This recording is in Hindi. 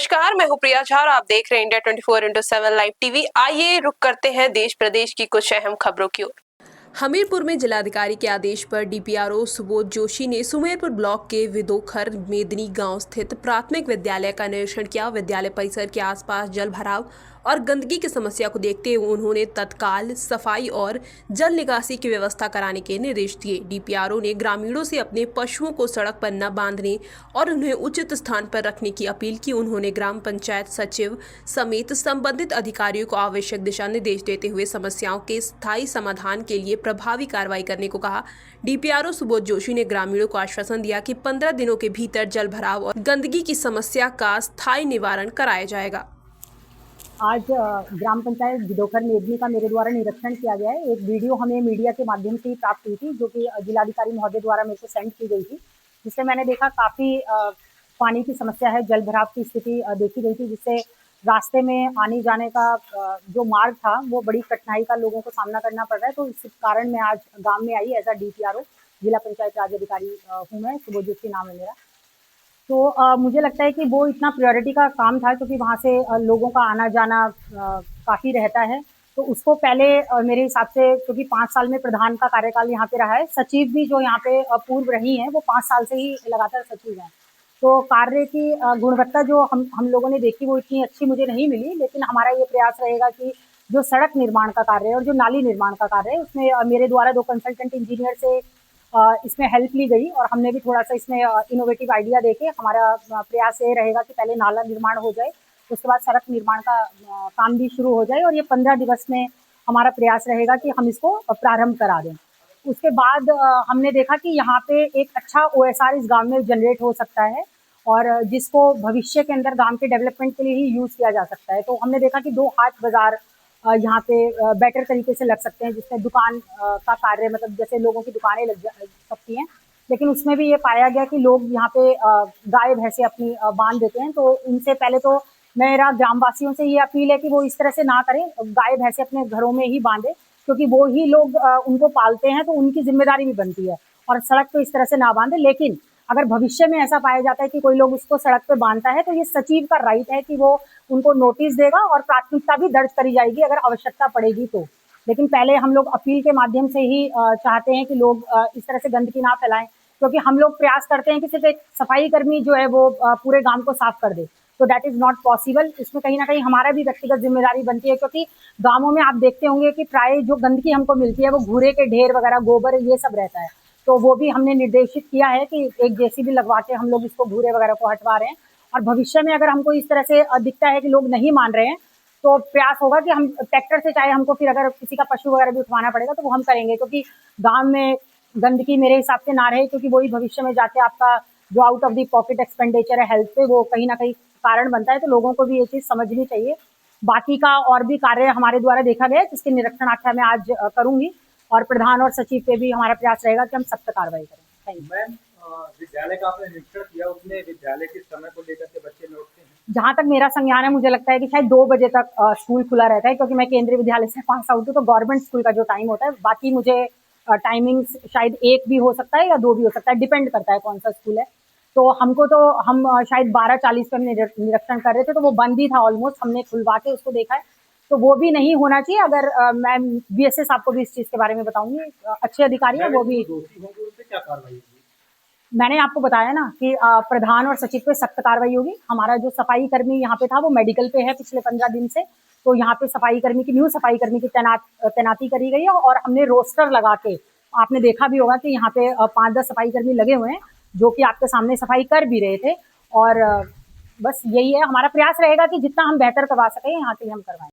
नमस्कार, मैं हूँ प्रिया झा और आप देख रहे हैं इंडिया 24/7 लाइव टीवी। आइए रुक करते हैं देश प्रदेश की कुछ अहम खबरों की ओर। हमीरपुर में जिलाधिकारी के आदेश पर डीपीआरओ सुबोध जोशी ने सुमेरपुर ब्लॉक के विदोखर मेदनी गांव स्थित प्राथमिक विद्यालय का निरीक्षण किया। विद्यालय परिसर के आसपास जल भराव और गंदगी की समस्या को देखते हुए उन्होंने तत्काल सफाई और जल निकासी की व्यवस्था कराने के निर्देश दिए। डीपीआरओ ने ग्रामीणों से अपने पशुओं को सड़क पर न बांधने और उन्हें उचित स्थान पर रखने की अपील की। उन्होंने ग्राम पंचायत सचिव समेत संबंधित अधिकारियों को आवश्यक दिशा निर्देश देते हुए समस्याओं के स्थायी समाधान के लिए प्रभावी कार्रवाई करने को कहा। डीपीआरओ सुबोध जोशी ने ग्रामीणों को आश्वासन दिया कि 15 दिनों के भीतर जल भराव और गंदगी की समस्या का स्थायी निवारण कराया जाएगा। आज ग्राम पंचायत विदोखर मेदनी का मेरे द्वारा निरीक्षण किया गया है। एक वीडियो हमें मीडिया के माध्यम से ही प्राप्त हुई थी, जो कि जिलाधिकारी महोदय द्वारा मेरे को सेंड की गई थी, जिससे मैंने देखा काफ़ी पानी की समस्या है, जल भराव की स्थिति देखी गई थी, जिससे रास्ते में आने जाने का जो मार्ग था वो बड़ी कठिनाई का लोगों को सामना करना पड़ रहा है। तो इस कारण मैं आज गाँव में आई एज अ डीपीआरओ, जिला पंचायत राज अधिकारी हूँ मैं, सुबोध जोशी नाम है मेरा। तो मुझे लगता है कि वो इतना प्रायोरिटी का काम था, क्योंकि वहाँ से लोगों का आना जाना काफ़ी रहता है। तो उसको पहले मेरे हिसाब से, क्योंकि 5 साल में प्रधान का कार्यकाल यहाँ पे रहा है, सचिव भी जो यहाँ पे पूर्व रही हैं वो 5 साल से ही लगातार सचिव हैं। तो कार्य की गुणवत्ता जो हम लोगों ने देखी वो इतनी अच्छी मुझे नहीं मिली, लेकिन हमारा ये प्रयास रहेगा कि जो सड़क निर्माण का कार्य है और जो नाली निर्माण का कार्य है, उसमें मेरे द्वारा 2 कंसल्टेंट इंजीनियर से इसमें हेल्प ली गई, और हमने भी थोड़ा सा इसमें इनोवेटिव आइडिया देके हमारा प्रयास ये रहेगा कि पहले नाला निर्माण हो जाए, उसके बाद सड़क निर्माण का काम भी शुरू हो जाए, और ये 15 दिवस में हमारा प्रयास रहेगा कि हम इसको प्रारंभ करा दें। उसके बाद हमने देखा कि यहाँ पे एक अच्छा OSR इस गांव में जनरेट हो सकता है, और जिसको भविष्य के अंदर गांव के डेवलपमेंट के लिए ही यूज़ किया जा सकता है। तो हमने देखा कि 2 हाट बाज़ार यहाँ पे बेटर तरीके से लग सकते हैं, जिसमें दुकान का कार्य, मतलब जैसे लोगों की दुकानें लग सकती हैं, लेकिन उसमें भी ये पाया गया कि लोग यहाँ पे गाय भैंसे अपनी बांध देते हैं। तो उनसे पहले तो मेरा ग्रामवासियों से ये अपील है कि वो इस तरह से ना करें, गाय भैंसे अपने घरों में ही बांधे, क्योंकि वो ही लोग उनको पालते हैं, तो उनकी जिम्मेदारी भी बनती है, और सड़क पे इस तरह से ना बांधे। लेकिन अगर भविष्य में ऐसा पाया जाता है कि कोई लोग उसको सड़क पे बांधता है, तो ये सचिव का राइट है कि वो उनको नोटिस देगा, और प्राथमिकता भी दर्ज करी जाएगी अगर आवश्यकता पड़ेगी तो। लेकिन पहले हम लोग अपील के माध्यम से ही चाहते हैं कि लोग इस तरह से गंदगी ना फैलाएं, क्योंकि हम लोग प्रयास करते हैं कि सिर्फ एक सफाई कर्मी जो है वो पूरे गांव को साफ कर दे, तो दैट इज नॉट पॉसिबल। इसमें कहीं ना कहीं हमारा भी व्यक्तिगत जिम्मेदारी बनती है, क्योंकि गाँवों में आप देखते होंगे कि प्राय जो गंदगी हमको मिलती है वो घूरे के ढेर वगैरह, गोबर, ये सब रहता है। तो वो भी हमने निर्देशित किया है कि एक जेसीबी लगवा के हम लोग इसको घूरे वगैरह को हटवा रहे हैं, और भविष्य में अगर हमको इस तरह से दिखता है कि लोग नहीं मान रहे हैं, तो प्रयास होगा कि हम ट्रैक्टर से, चाहे हमको फिर अगर किसी का पशु वगैरह भी उठवाना पड़ेगा तो वो हम करेंगे, क्योंकि गांव में गंदगी मेरे हिसाब से ना रहे, क्योंकि वही भविष्य में जाके आपका जो out of the pocket expenditure है हेल्थ पे, वो कहीं ना कहीं कारण बनता है। तो लोगों को भी ये चीज़ समझनी चाहिए। बाकी का और भी कार्य हमारे द्वारा देखा गया है, जिसके निरीक्षण आख्या मैं आज करूंगी, और प्रधान और सचिव पे भी हमारा प्रयास रहेगा कि हम सख्त कार्रवाई करें। Thank you. मैम, विद्यालय का आपने निरीक्षण किया, उसमें विद्यालय के समय को लेकर के बच्चे लौटते हैं? जहाँ तक मेरा संज्ञान है, मुझे लगता है कि शायद 2 बजे तक स्कूल खुला रहता है, क्योंकि मैं केंद्रीय विद्यालय से पास आउट हूँ, तो गवर्नमेंट स्कूल का जो टाइम होता है, बाकी मुझे टाइमिंग्स शायद 1 भी हो सकता है या 2 भी हो सकता है, डिपेंड करता है कौन सा स्कूल है। तो हमको तो हम शायद 12:40 पर निरीक्षण कर रहे थे, तो वो बंद ही था ऑलमोस्ट, हमने खुलवा के उसको देखा है, तो वो भी नहीं होना चाहिए। अगर मैं BSS आपको भी इस चीज़ के बारे में बताऊंगी, अच्छे अधिकारी हैं वो भी। दोषी होंगे उन पे क्या कार्रवाई होगी? मैंने आपको बताया ना कि प्रधान और सचिव पे सख्त कार्रवाई होगी। हमारा जो सफाई कर्मी यहाँ पे था वो मेडिकल पे है पिछले 15 दिन से, तो यहाँ पे सफाई कर्मी की, न्यू सफाई कर्मी की तैनाती करी गई है, और हमने रोस्टर लगा के, आपने देखा भी होगा कि यहाँ पे 5-10 सफाई कर्मी लगे हुए हैं, जो कि आपके सामने सफाई कर भी रहे थे। और बस यही है, हमारा प्रयास रहेगा कि जितना हम बेहतर करवा सकें यहाँ पे हम करवाएं।